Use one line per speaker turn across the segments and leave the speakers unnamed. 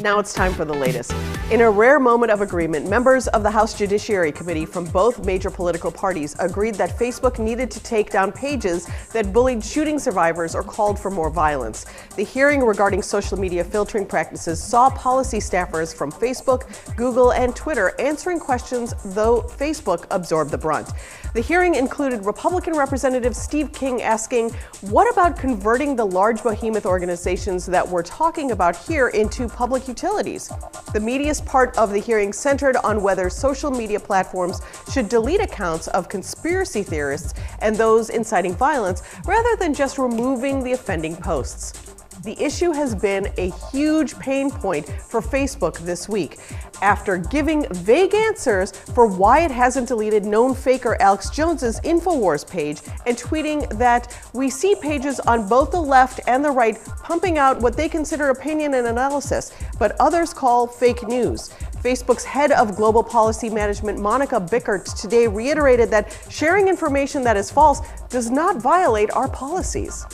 Now it's time for the latest. In a rare moment of agreement, members of the House Judiciary Committee from both major political parties agreed that Facebook needed to take down pages that bullied shooting survivors or called for more violence. The hearing regarding social media filtering practices saw policy staffers from Facebook, Google, and Twitter answering questions, though Facebook absorbed the brunt. The hearing included Republican Representative Steve King asking, what about converting the large behemoth organizations that we're talking about here into public utilities? The meatiest part of the hearing centered on whether social media platforms should delete accounts of conspiracy theorists and those inciting violence rather than just removing the offending posts. The issue has been a huge pain point for Facebook this week after giving vague answers for why it hasn't deleted known faker Alex Jones's InfoWars page and tweeting that we see pages on both the left and the right pumping out what they consider opinion and analysis, but others call fake news. Facebook's head of global policy management, Monica Bickert, today reiterated that sharing information that is false does not violate our policies.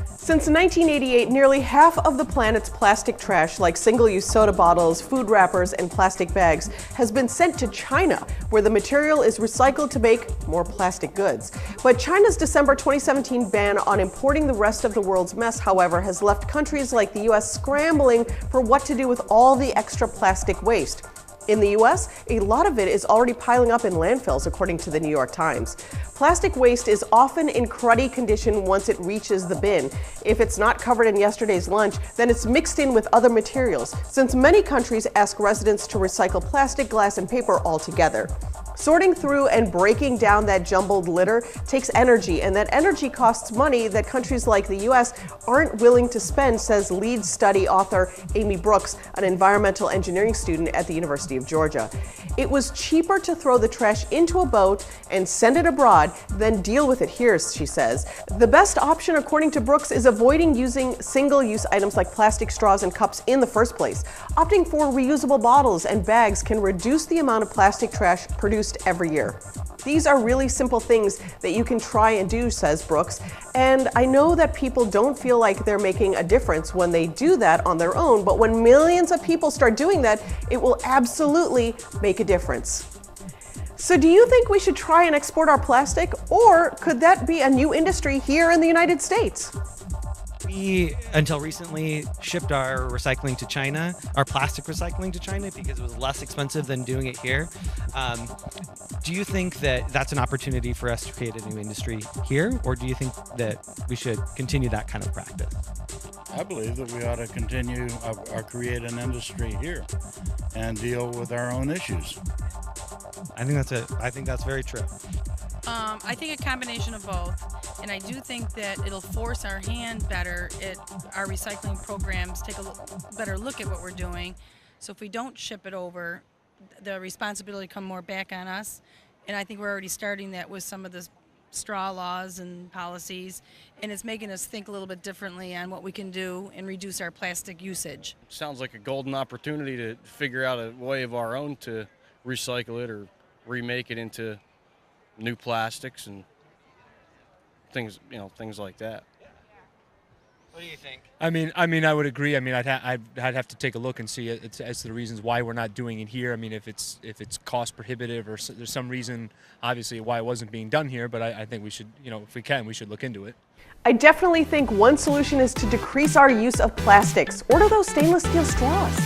Since 1988, nearly half of the planet's plastic trash, like single-use soda bottles, food wrappers, and plastic bags, has been sent to China, where the material is recycled to make more plastic goods. But China's December 2017 ban on importing the rest of the world's mess, however, has left countries like the U.S. scrambling for what to do with all the extra plastic waste. In the U.S., a lot of it is already piling up in landfills, according to the New York Times. Plastic waste is often in cruddy condition once it reaches the bin. If it's not covered in yesterday's lunch, then it's mixed in with other materials, since many countries ask residents to recycle plastic, glass, and paper altogether. Sorting through and breaking down that jumbled litter takes energy, and that energy costs money that countries like the U.S. aren't willing to spend, says lead study author Amy Brooks, an environmental engineering student at the University of Georgia. It was cheaper to throw the trash into a boat and send it abroad than deal with it here, she says. The best option, according to Brooks, is avoiding using single-use items like plastic straws and cups in the first place. Opting for reusable bottles and bags can reduce the amount of plastic trash produced every year. These are really simple things that you can try and do, says Brooks, and I know that people don't feel like they're making a difference when they do that on their own, but when millions of people start doing that, it will absolutely make a difference. So do you think we should try and export our plastic, or could that be a new industry here in the United States?
We, until recently, shipped our recycling to China, our plastic recycling to China, because it was less expensive than doing it here. Do you think that that's an opportunity for us to create a new industry here, or do you think that we should continue that kind of practice?
I believe that we ought to continue or create an industry here and deal with our own issues.
I think that's very true.
I think a combination of both, and I do think that it'll force our hand better at our recycling programs, take a better look at what we're doing. So if we don't ship it over, the responsibility come more back on us, and I think we're already starting that with some of the straw laws and policies, and it's making us think a little bit differently on what we can do and reduce our plastic usage.
Sounds like a golden opportunity to figure out a way of our own to recycle it or remake it into new plastics and things, things like that.
What do you think?
I mean, I would agree. I mean, I'd have to take a look and see it as to the reasons why we're not doing it here. I mean, if it's cost prohibitive or there's some reason, obviously, why it wasn't being done here. But I think we should, if we can, we should look into it.
I definitely think one solution is to decrease our use of plastics. Order those stainless steel straws.